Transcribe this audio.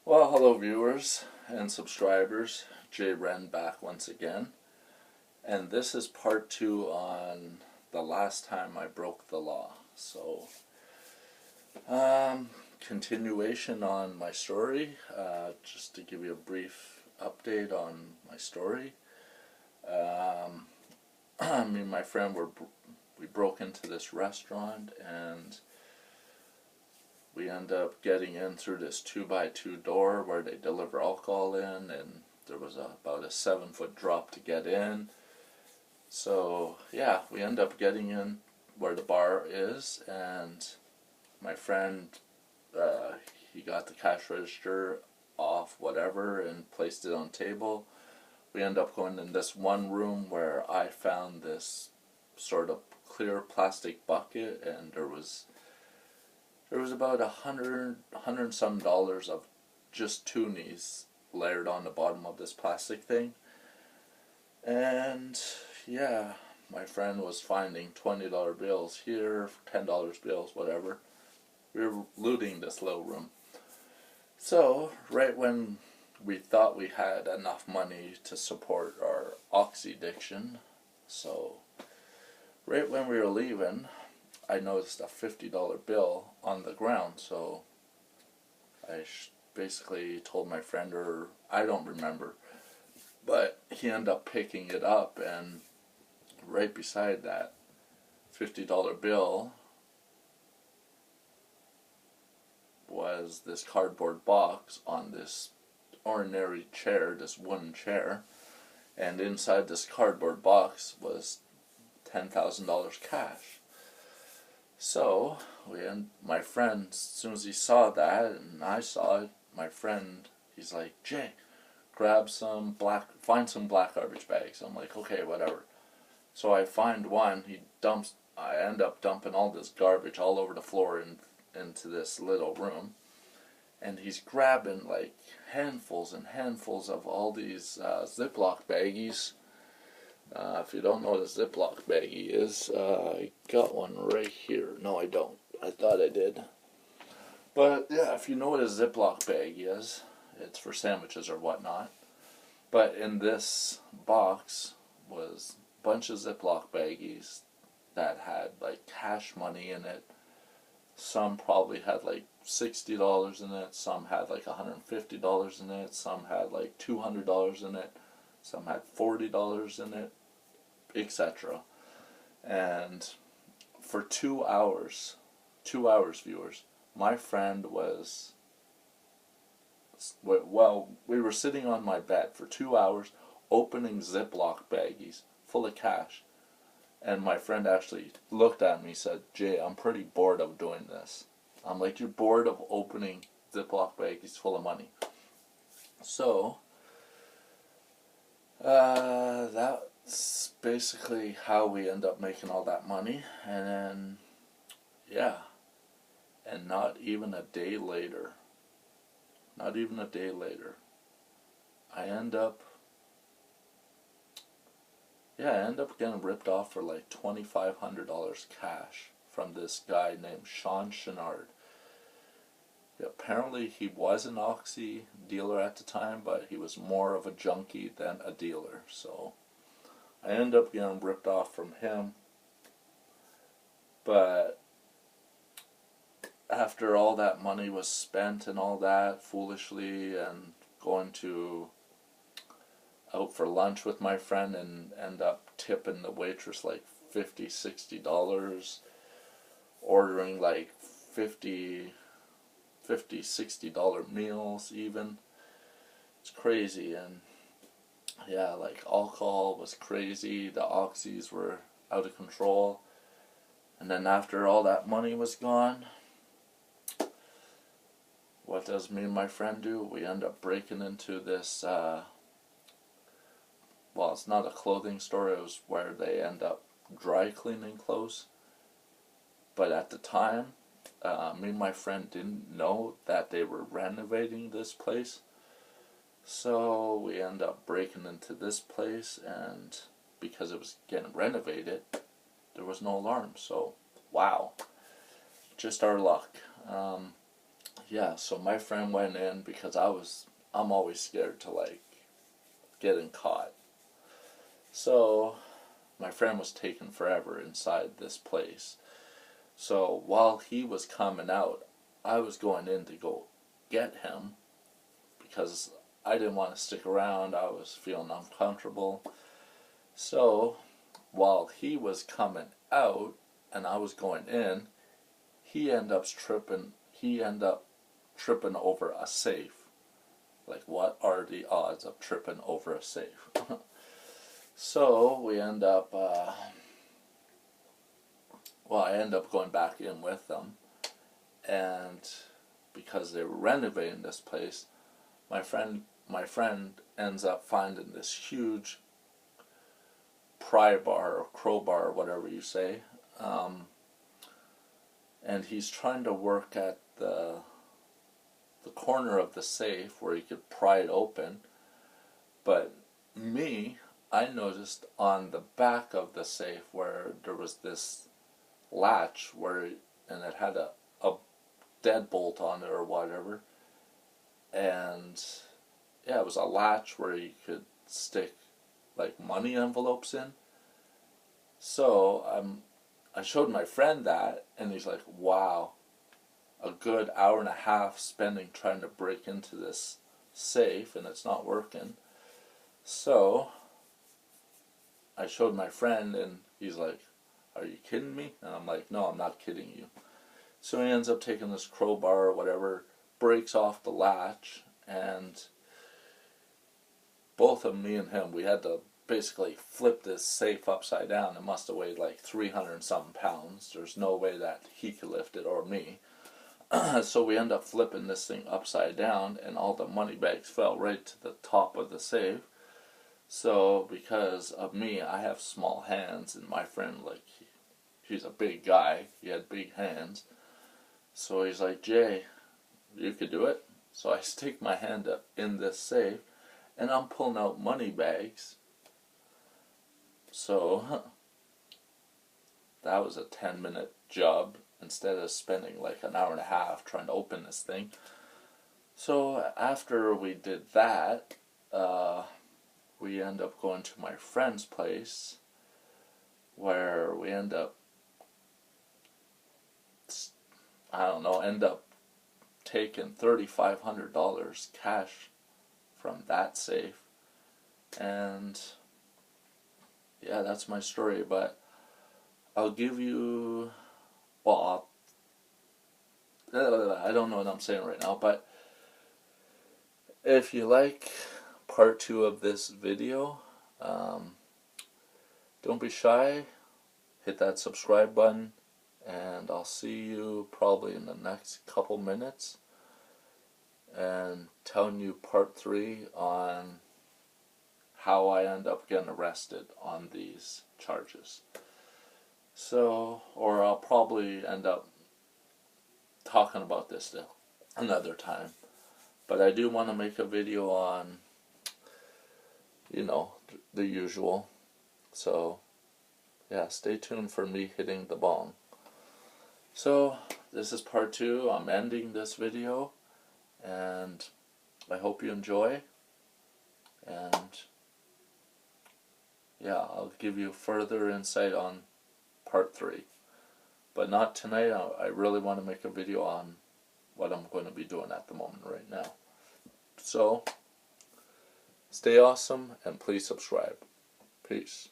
Well, hello viewers and subscribers. Jay Wren back once again. And this is part 2 on the last time I broke the law. So, continuation on my story. Just to give you a brief update on my story. Me and my friend we broke into this restaurant and we end up getting in through this 2x2 door where they deliver alcohol in, and there was about a 7-foot drop to get in. So yeah, we end up getting in where the bar is, and my friend, he got the cash register off whatever and placed it on table. We end up going in this one room where I found this sort of clear plastic bucket, and there was about $100 and some of just toonies layered on the bottom of this plastic thing. And yeah, my friend was finding $20 bills here, $10 bills, whatever. We were looting this little room. So right when we thought we had enough money to support our oxy addiction, so right when we were leaving, I noticed a $50 bill on the ground. So I basically told my friend, or I don't remember, but he ended up picking it up, and right beside that $50 bill was this cardboard box on this ordinary chair, this wooden chair, and inside this cardboard box was $10,000 cash. So, my friend, as soon as he saw that, and I saw it, my friend, he's like, Jay, find some black garbage bags. I'm like, okay, whatever. So I find one, I end up dumping all this garbage all over the floor into this little room. And he's grabbing like handfuls and handfuls of all these Ziploc baggies. If you don't know what a Ziploc baggie is, I got one right here. No, I don't. I thought I did. But yeah, if you know what a Ziploc baggie is, it's for sandwiches or whatnot. But in this box was a bunch of Ziploc baggies that had like cash money in it. Some probably had like $60 in it. Some had like $150 in it. Some had like $200 in it. Some had $40 in it, etc. And for 2 hours, viewers, my friend was, well, we were sitting on my bed for 2 hours opening Ziploc baggies full of cash. And my friend actually looked at me and said, Jay, I'm pretty bored of doing this. I'm like, you're bored of opening Ziploc baggies full of money? So that's basically how we end up making all that money. And then, yeah, and not even a day later, I end up getting ripped off for like $2,500 cash from this guy named Sean Chenard. Apparently he was an oxy dealer at the time, but he was more of a junkie than a dealer. So I ended up getting ripped off from him. But after all that money was spent and all that foolishly, and going out for lunch with my friend and end up tipping the waitress like $50, $60, ordering like $50, $60 meals even. It's crazy. And yeah, like alcohol was crazy, the oxys were out of control. And then after all that money was gone, what does me and my friend do? We end up breaking into this, well, it's not a clothing store, it was where they end up dry cleaning clothes. But at the time, me and my friend didn't know that they were renovating this place. So we end up breaking into this place, and because it was getting renovated, there was no alarm. So, wow. Just our luck. yeah, so my friend went in because I'm always scared to like getting caught. So my friend was taking forever inside this place. So while he was coming out, I was going in to go get him because I didn't want to stick around. I was feeling uncomfortable. So while he was coming out and I was going in, he ended up tripping. He ended up tripping over a safe. Like, what are the odds of tripping over a safe? So we end up. I end up going back in with them, and because they were renovating this place, my friend ends up finding this huge pry bar or crowbar or whatever you say, and he's trying to work at the corner of the safe where he could pry it open. But I noticed on the back of the safe where there was this latch and it had a deadbolt on it or whatever, and yeah, it was a latch where you could stick like money envelopes in. So I showed my friend that, and he's like, wow, a good hour and a half spending trying to break into this safe and it's not working. So I showed my friend, and he's like, are you kidding me? And I'm like, no, I'm not kidding you. So he ends up taking this crowbar or whatever, breaks off the latch, and both of me and him, we had to basically flip this safe upside down. It must have weighed like 300 and something pounds. There's no way that he could lift it or me. So we end up flipping this thing upside down, and all the money bags fell right to the top of the safe. So because of me, I have small hands, and my friend, like, he's a big guy. He had big hands. So he's like, Jay, you could do it. So I stick my hand up in this safe, and I'm pulling out money bags. So that was a 10-minute job instead of spending like an hour and a half trying to open this thing. So after we did that, we end up going to my friend's place, where we end up, taking $3,500 cash from that safe. And yeah, that's my story. But I'll give you, I don't know what I'm saying right now, but if you like part 2 of this video, don't be shy, hit that subscribe button, and I'll see you probably in the next couple minutes and telling you part 3 on how I end up getting arrested on these charges. So, or I'll probably end up talking about this another time. But I do want to make a video on, the usual. So, yeah, stay tuned for me hitting the bong. So, this is part 2. I'm ending this video, and I hope you enjoy. And yeah, I'll give you further insight on part 3. But not tonight. I really want to make a video on what I'm going to be doing at the moment right now. So, stay awesome and please subscribe. Peace.